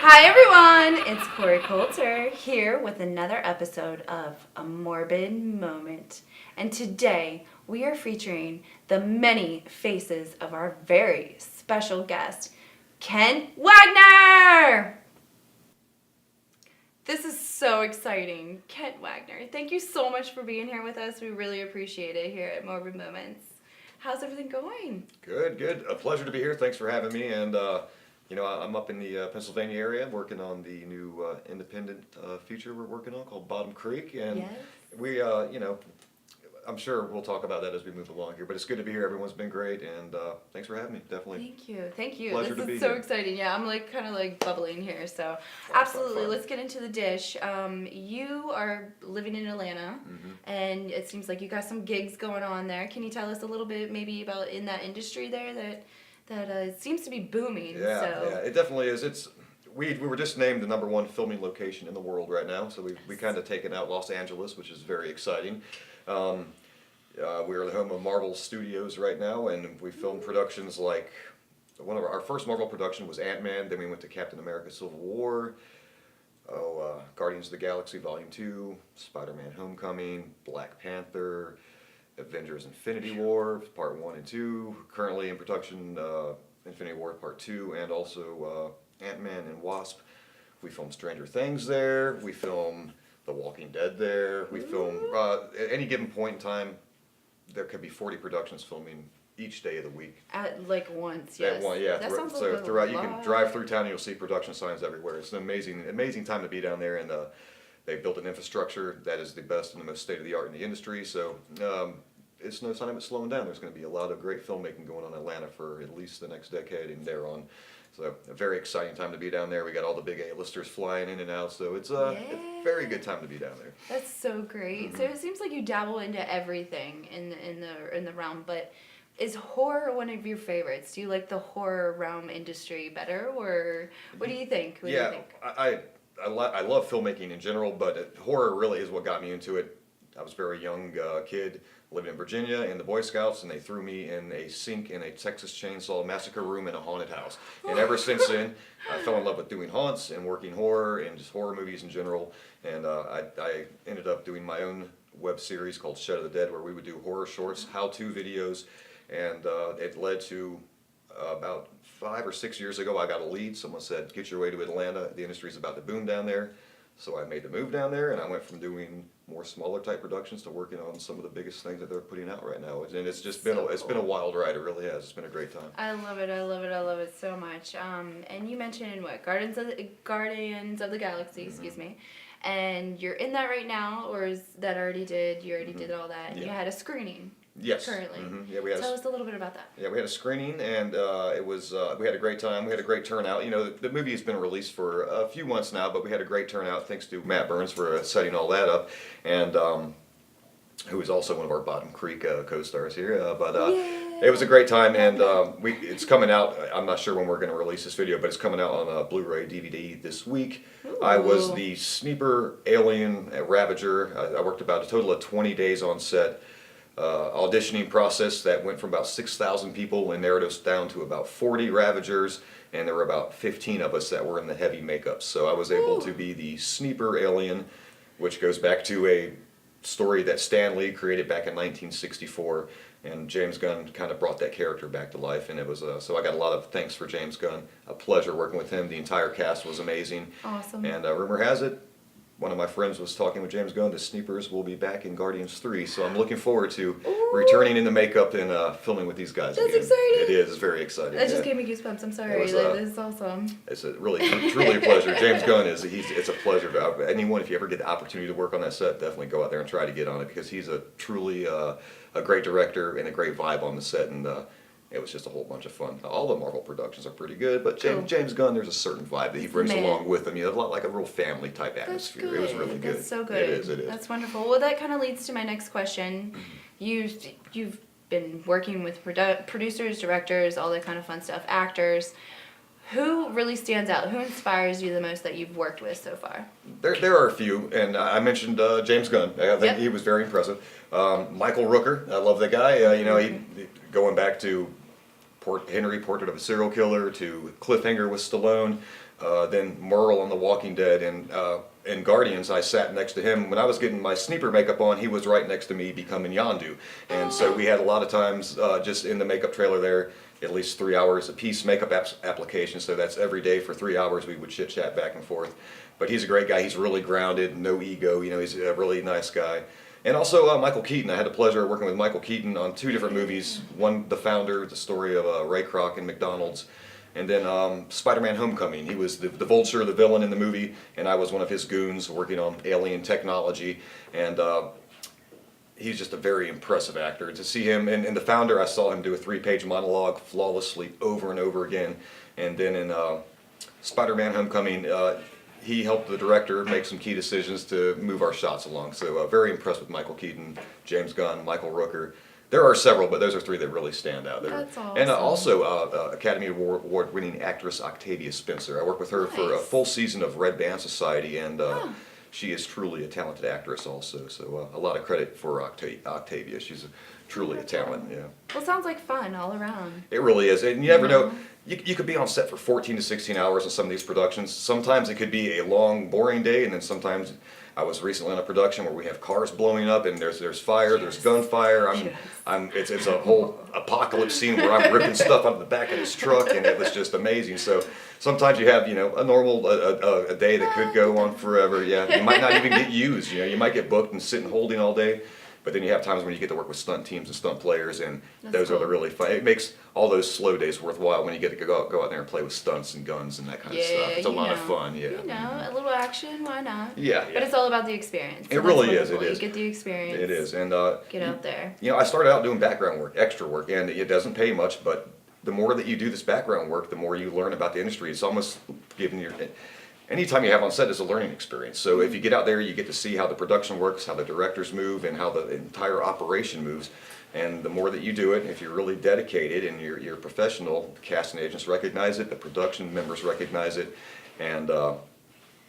Hi everyone, it's Cori Coulter here with another episode of A Morbid Moment. And today we are featuring the many faces of our very special guest, Kent Wagner! This is so exciting. Kent Wagner, thank you so much for being here with us. We really appreciate it here at Morbid Moments. How's everything going? Good, good. A pleasure to be here. Thanks for having me. And I'm up in the Pennsylvania area working on the new independent feature we're working on called Bottom Creek. And Yes. we, I'm sure we'll talk about that as we move along here. But it's good to be here. Everyone's been great, and thanks for having me. Definitely. Thank you. Pleasure This to be is so here. exciting. Yeah, I'm kind of bubbling here. So, Fun, absolutely. fun. Let's get into the dish. You are living in Atlanta, and it seems like you got some gigs going on there. Can you tell us a little bit, maybe about in that industry there that seems to be booming? Yeah, So. yeah, it definitely is. We were just named the #1 filming location in the world right now, so we kind of taken out Los Angeles, which is very exciting. We're the home of Marvel Studios right now, and we film productions like our first Marvel production was Ant-Man. Then we went to Captain America: Civil War, Guardians of the Galaxy Volume 2, Spider-Man: Homecoming, Black Panther, Avengers: Infinity War Part 1 and 2. Currently in production, Infinity War Part 2, and also Ant-Man and Wasp. We film Stranger Things there. We film The Walking Dead there. We film at any given point in time. There could be 40 productions filming each day of the week. At once, At yes. one, yeah. That sounds So like a throughout, you lot. can drive through town and you'll see production signs everywhere. It's an amazing time to be down there, and they built an infrastructure that is the best and the most state of the art in the industry. So it's no sign of it slowing down. There's going to be a lot of great filmmaking going on in Atlanta for at least the next decade and thereon. So a very exciting time to be down there. We got all the big A-listers flying in and out, so it's a very good time to be down there. That's so great. So it seems like you dabble into everything in the realm, but is horror one of your favorites? Do you like the horror realm industry better, or what do you think? What do you think? I love filmmaking in general, but horror really is what got me into it. I was a very young kid living in Virginia in the Boy Scouts, and they threw me in a sink in a Texas Chainsaw Massacre room in a haunted house. And ever since then, I fell in love with doing haunts and working horror and just horror movies in general. And I ended up doing my own web series called Shed of the Dead, where we would do horror shorts, how-to videos, and it led to about 5 or 6 years ago, I got a lead. Someone said, "Get your way to Atlanta. The industry's about to boom down there." So I made the move down there, and I went from doing more smaller type productions to working on some of the biggest things that they're putting out right now. And it's just been been a wild ride. It really has. It's been a great time. I love it. I love it. I love it so much. And you mentioned what Guardians of the Galaxy, excuse me, and you're in that right now, or is that already did? You already did all that. And you had a screening. Yes. Currently. Yeah, we had. Tell us a little bit about that. Yeah, we had a screening, and it was we had a great time. We had a great turnout. You know, the movie has been released for a few months now, but we had a great turnout thanks to Matt Burns for setting all that up, and who is also one of our Bottom Creek co-stars here. It was a great time, and it's coming out. I'm not sure when we're going to release this video, but it's coming out on Blu-ray DVD this week. Ooh. I was the sniper alien Ravager. I worked about a total of 20 days on set. Auditioning process that went from about 6,000 people and narrowed us down to about 40 Ravagers, and there were about 15 of us that were in the heavy makeup. So I was able to be the sniper alien, which goes back to a story that Stan Lee created back in 1964, and James Gunn kind of brought that character back to life, and it was so I got a lot of thanks for James Gunn. A pleasure working with him. The entire cast was amazing. Awesome. And rumor has it, one of my friends was talking with James Gunn, the Sneepers will be back in Guardians 3, so I'm looking forward to returning in the makeup and filming with these guys That's again. exciting. It is very exciting. That just gave me goosebumps. I'm sorry. was, This is awesome. It's a truly a pleasure. James Gunn it's a pleasure. Anyone, if you ever get the opportunity to work on that set, definitely go out there and try to get on it, because he's a truly a great director and a great vibe on the set, and it was just a whole bunch of fun. All the Marvel productions are pretty good, but James Gunn, there's a certain vibe that he brings along with him. You know, a lot like a real family type atmosphere. It was really good. That's so good. It is. That's wonderful. Well, that kind of leads to my next question. You've been working with producers, directors, all that kind of fun stuff, actors. Who really stands out? Who inspires you the most that you've worked with so far? There are a few, and I mentioned James Gunn. I think he was very impressive. Michael Rooker, I love that guy. He going back to Henry, Portrait of a Serial Killer, to Cliffhanger with Stallone. Then Merle on The Walking Dead, and Guardians, I sat next to him. When I was getting my sniper makeup on, he was right next to me becoming Yondu. And so we had a lot of times just in the makeup trailer there, at least 3 hours a piece makeup application. So that's every day for 3 hours we would chit chat back and forth. But he's a great guy. He's really grounded, no ego. You know, he's a really nice guy. And also Michael Keaton. I had the pleasure of working with Michael Keaton on 2 different movies. One, The Founder, the story of Ray Kroc and McDonald's. And then Spider-Man Homecoming. He was the Vulture, the villain in the movie, and I was one of his goons working on alien technology. And he's just a very impressive actor. To see him in The Founder, I saw him do a 3-page monologue flawlessly over and over again. And then in Spider-Man Homecoming, he helped the director make some key decisions to move our shots along. So very impressed with Michael Keaton, James Gunn, Michael Rooker. There are several, but those are 3 that really stand out. That's awesome. And also Academy Award-winning actress Octavia Spencer. I worked with her for a full season of Red Band Society, and she is truly a talented actress also. So a lot of credit for Octavia. She's truly a talent. Yeah. Well, sounds like fun all around. It really is, and you never know. You could be on set for 14 to 16 hours in some of these productions. Sometimes it could be a long, boring day, and then sometimes I was recently on a production where we have cars blowing up and there's fire, there's gunfire. It's a whole apocalypse scene where I'm ripping stuff out of the back of this truck, and it was just amazing. So sometimes you have a normal a day that could go on forever. Yeah, you might not even get used. You might get booked and sit and holding all day. But then you have times when you get to work with stunt teams and stunt players, and those are the really fun. It makes all those slow days worthwhile when you get to go out there and play with stunts and guns and that kind of stuff. It's a lot of fun. Yeah. A little action, why not? Yeah. But it's all about the experience. It really is. It is. You get the experience. It is, and get out there. I started out doing background work, extra work, and it doesn't pay much, but the more that you do this background work, the more you learn about the industry. It's almost giving your anytime you have on set is a learning experience. So if you get out there, you get to see how the production works, how the directors move, and how the entire operation moves. And the more that you do it, if you're really dedicated and you're professional, the casting agents recognize it, the production members recognize it, and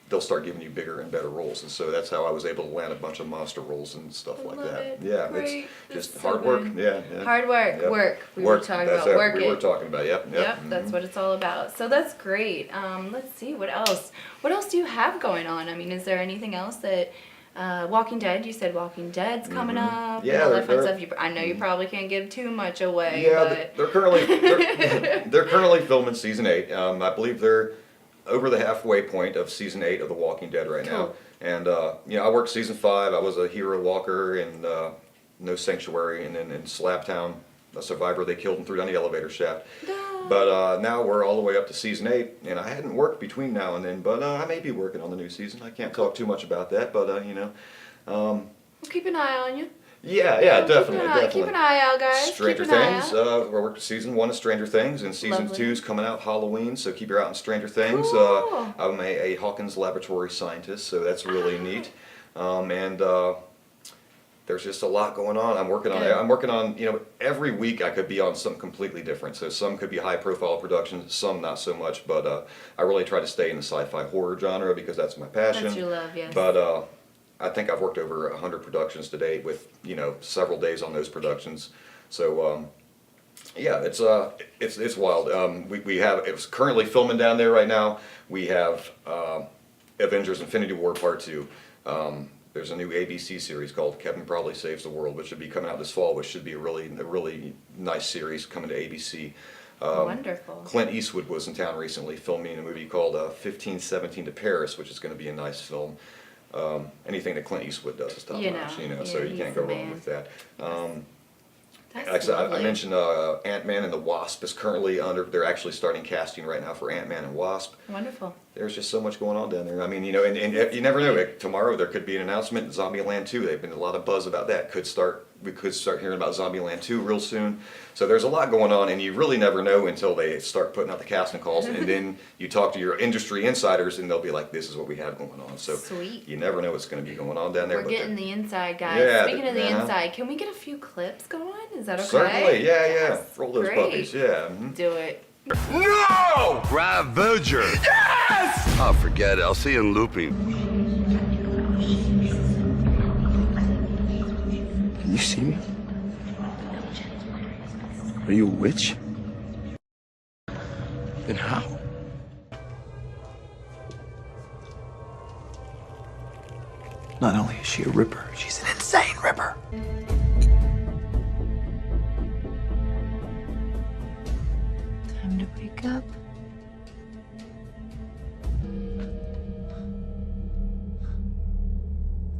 they'll start giving you bigger and better roles. And so that's how I was able to land a bunch of monster roles and stuff like that. It. Yeah, Great. it's just so hard work. good. Yeah. Hard work, Yep. work. We Work. were talking That's about it. work. We were talking about, yep. That's what it's all about. So that's great. Let's see, what else? What else do you have going on? I mean, is there anything else that, Walking Dead, you said Walking Dead's coming up. Yeah, and all that fun stuff. I know you probably can't give too much away. Yeah, but they're currently filming season 8. I believe they're over the halfway point of season 8 of The Walking Dead right now. And I worked season 5. I was a hero walker in No Sanctuary, and then in Slabtown, a survivor they killed and threw down the elevator shaft. But now we're all the way up to season 8, and I hadn't worked between now and then, but I may be working on the new season. I can't talk too much about that, but we'll keep an eye on you. Yeah, definitely. Keep an eye out, guys. Stranger keep an eye Things. out. We're working season 1 of Stranger Things, and season Lovely. 2 is coming out Halloween. So keep your eye out on Stranger Things. Cool. I'm a Hawkins laboratory scientist, so that's really neat. And there's just a lot going on. I'm working on every week I could be on something completely different. So some could be high profile productions, some not so much. But I really try to stay in the sci-fi horror genre because that's my passion. That's your love, yes. But I think I've worked over 100 productions to date with several days on those productions. So it's wild. We have it's currently filming down there right now. We have Avengers: Infinity War Part 2. There's a new ABC series called Kevin Probably Saves the World, which should be coming out this fall, which should be a really nice series coming to ABC. Wonderful. Clint Eastwood was in town recently filming a movie called 1517 to Paris, which is going to be a nice film. Anything that Clint Eastwood does is top notch, so you can't go wrong with that. I mentioned Ant-Man and the Wasp is currently they're actually starting casting right now for Ant-Man and Wasp. Wonderful. There's just so much going on down there. I mean, and you never know. Tomorrow there could be an announcement, Zombieland 2. They've been a lot of buzz about that. We could start hearing about Zombieland 2 real soon. So there's a lot going on, and you really never know until they start putting out the casting calls, and then you talk to your industry insiders, and they'll be like, "This is what we have going on." So Sweet. You never know what's going to be going on down there. We're getting the inside, guys. Yeah, Speaking of the inside, can we get a few clips going? Is that okay? Certainly, yeah. Yes. Roll those Great. puppies, yeah. Mm-hmm. Do it. No! Ravager! Yes! Oh, forget it. I'll see you in looping. Can you see me? Are you a witch? Then how? Not only is she a ripper, she's an insane ripper. Time to wake up.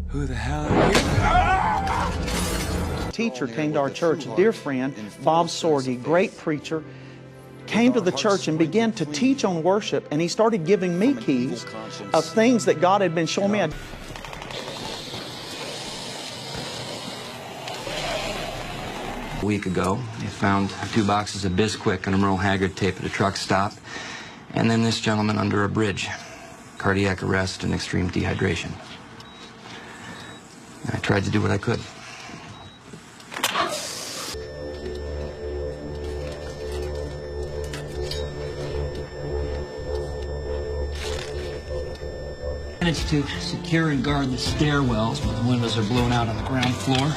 Who the hell are you? Teacher came to our church, a dear friend, Bob Sorge, great preacher, came to the church and began to teach on worship, and he started giving me keys of things that God had been showing me. A week ago, they found 2 boxes of Bisquick and a Merle Haggard tape at a truck stop, and then this gentleman under a bridge. Cardiac arrest and extreme dehydration. I tried to do what I could. Managed to secure and guard the stairwells when the windows are blown out on the ground floor.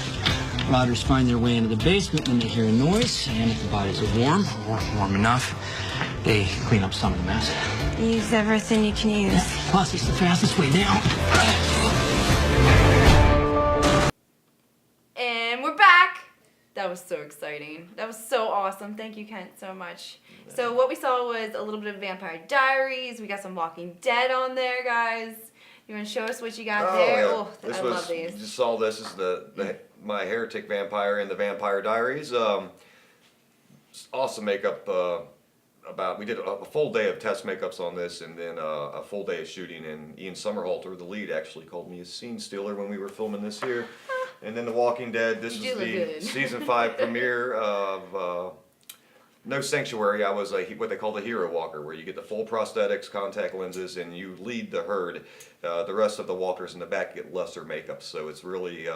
Robbers find their way into the basement when they hear a noise, and if the bodies are warm, or warm enough, they clean up some of the mess. Use everything you can use. Plus, it's the fastest way down. And we're back. That was so exciting. That was so awesome. Thank you, Kent, so much. So what we saw was a little bit of Vampire Diaries. We got some Walking Dead on there, guys. You want to show us what you got there? Yeah. Oh, I love these. You just saw this. This is my Heretic Vampire in the Vampire Diaries. Awesome makeup. We did a full day of test makeups on this, and then a full day of shooting. And Ian Somerhalder, the lead, actually called me a scene stealer when we were filming this here. And then The Walking Dead. This You was do the look good. season 5 premiere of No Sanctuary. I was what they call the hero walker, where you get the full prosthetics, contact lenses, and you lead the herd. The rest of the walkers in the back get lesser makeup, so it's really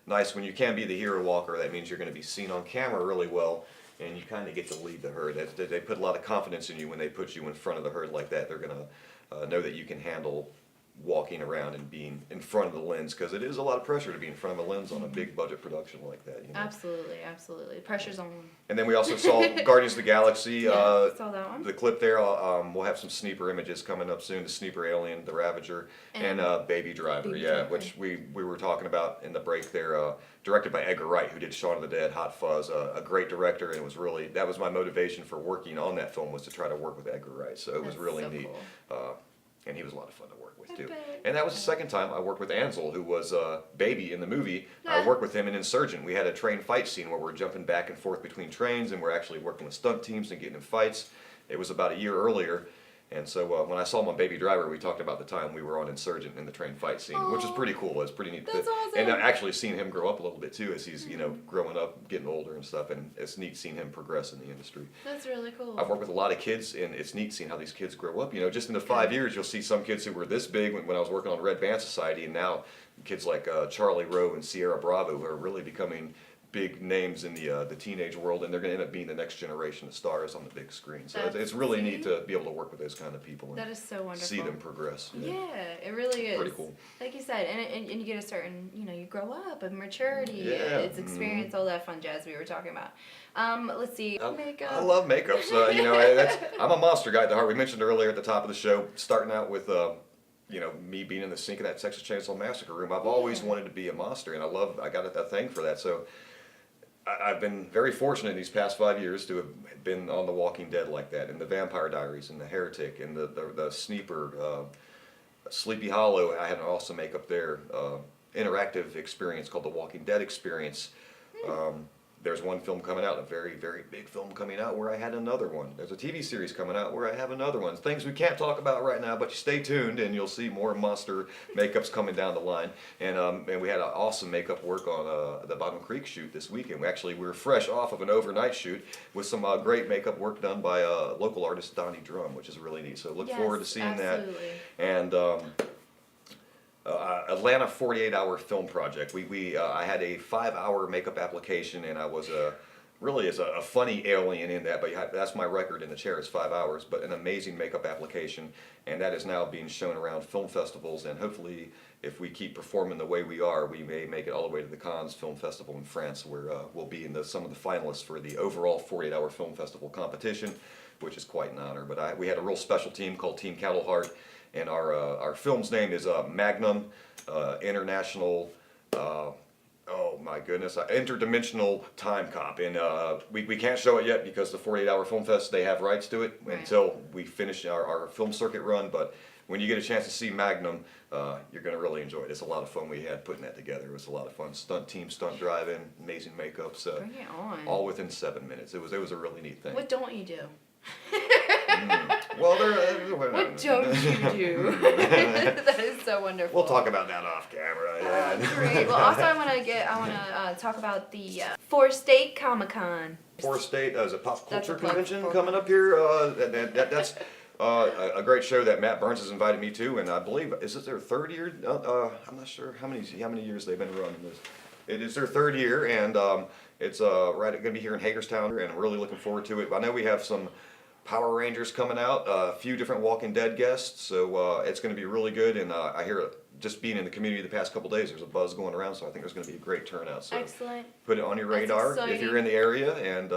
nice when you can be the hero walker. That means you're going to be seen on camera really well, and you kind of get to lead the herd. They put a lot of confidence in you when they put you in front of the herd like that. They're going to know that you can handle walking around and being in front of the lens, because it is a lot of pressure to be in front of a lens on a big budget production like that. You know? Absolutely, absolutely. Pressure's on. And then we also saw Guardians of the Galaxy. Yeah, saw that one. The clip there. We'll have some sneaker images coming up soon. The sneaker alien, the Ravager, and Baby Driver. Baby yeah, Driver. which we were talking about in the break there. Directed by Edgar Wright, who did Shaun of the Dead, Hot Fuzz. A great director, and it was really, that was my motivation for working on that film, was to try to work with Edgar Wright. So it was That's really so neat. cool. And he was a lot of fun to work with, too. bet. And that was the second time I worked with Ansel, who was Baby in the movie. I worked with him in Insurgent. We had a train fight scene where we're jumping back and forth between trains, and we're actually working with stunt teams and getting in fights. It was about a year earlier. And so when I saw him on Baby Driver, we talked about the time we were on Insurgent in the train fight scene, which was pretty cool. It was pretty neat. That's awesome. And actually seeing him grow up a little bit, too, as he's, growing up, getting older and stuff. And it's neat seeing him progress in the industry. That's really cool. I've worked with a lot of kids, and it's neat seeing how these kids grow up. Just in the 5 years, you'll see some kids who were this big when I was working on Red Band Society, and now kids like Charlie Rowe and Sierra Bravo, who are really becoming big names in the teenage world, and they're going to end up being the next generation of stars on the big screen. So it's really neat to be able to work with those kind of people. And That is so wonderful. see them progress. Yeah, it really is. Pretty cool. Like you said, and you get a certain, you grow up and maturity. Yeah. It's experience, all that fun jazz we were talking about. Let's see, makeup. I love makeup. So, I'm a monster guy at the heart. We mentioned earlier at the top of the show, starting out with me being in the sink of that Texas Chainsaw Massacre room. I've always wanted to be a monster, and I got a thing for that. So I've been very fortunate these past 5 years to have been on The Walking Dead like that, and the Vampire Diaries, and the Heretic, and the Sneaper, Sleepy Hollow. I had an awesome makeup there. Interactive experience called The Walking Dead Experience. There's one film coming out, a very, very big film coming out, where I had another one. There's a TV series coming out where I have another one. Things we can't talk about right now, but stay tuned and you'll see more monster makeups coming down the line. And we had an awesome makeup work on the Bottom Creek shoot this weekend. We were fresh off of an overnight shoot with some great makeup work done by local artist Donnie Drum, which is really neat. So look forward to seeing absolutely. that. And Atlanta 48-hour film project. I had a 5-hour makeup application, and I was really as a funny alien in that, but that's my record in the chair is 5 hours, but an amazing makeup application, and that is now being shown around film festivals, and hopefully if we keep performing the way we are, we may make it all the way to the Cannes Film Festival in France, where we'll be in some of the finalists for the overall 48-hour film festival competition, which is quite an honor. But we had a real special team called Team Cattleheart, and our film's name is Magnum International. Oh my goodness, Interdimensional Time Cop, and we can't show it yet because the 48-hour Film Fest, they have rights to it until we finish our film circuit run, but when you get a chance to see Magnum, you're going to really enjoy it. It's a lot of fun we had putting that together. It was a lot of fun. Stunt team, stunt driving, amazing makeup, so Bring it on. all within 7 minutes. It was a really neat thing. What don't you do? Well, What don't you do? That is so wonderful. We'll talk about that off camera. Yeah. Great. Well, also I want to talk about the Forest State Comic-Con. Forest State is a pop That's culture a plug convention for- coming up here. That's a great show that Matt Burns has invited me to, and I believe is it their third year? I'm not sure how many years they've been running this. It is their third year, and it's going to be here in Hagerstown, and I'm really looking forward to it. I know we have some Power Rangers coming out, a few different Walking Dead guests, so it's going to be really good. And I hear just being in the community the past couple days, there's a buzz going around, so I think there's going to be a great turnout. So Excellent. put it on your That's radar if exciting. you're in the area, and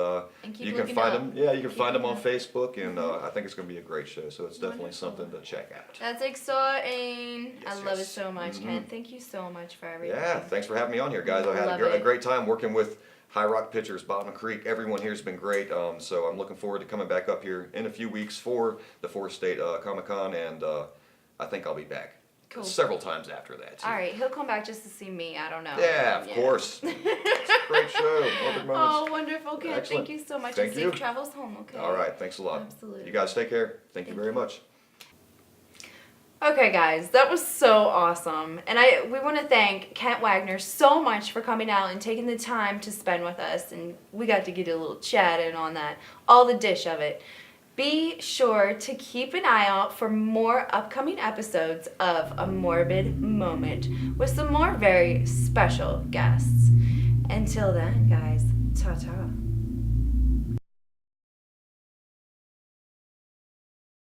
keep you can looking find up. them. Yeah, you can Keep find them on looking Facebook, and I think it's going to be a great show. So it's definitely something to check out. That's exciting. Yes, I love it yes. so much, Ken. Thank you so much for everything. Yeah, thanks for having me on here, guys. I had Love a it. great time working with High Rock Pictures, Bottom Creek. Everyone here has been great. So I'm looking forward to coming back up here in a few weeks for the Forest State Comic Con, and I think I'll be back Cool. several times after that. Too. All right, he'll come back just to see me. I don't know. Yeah, of course. It's a great show. Morbid Moments. Oh, wonderful, Ken. Excellent. Thank you so much. Thank and you. safe travels home, okay? All right, thanks a lot. Absolutely. You guys take care. Thank you very much. Okay, guys, that was so awesome. And we want to thank Kent Wagner so much for coming out and taking the time to spend with us. And we got to get a little chat in on that, all the dish of it. Be sure to keep an eye out for more upcoming episodes of A Morbid Moment with some more very special guests. Until then, guys, ta-ta.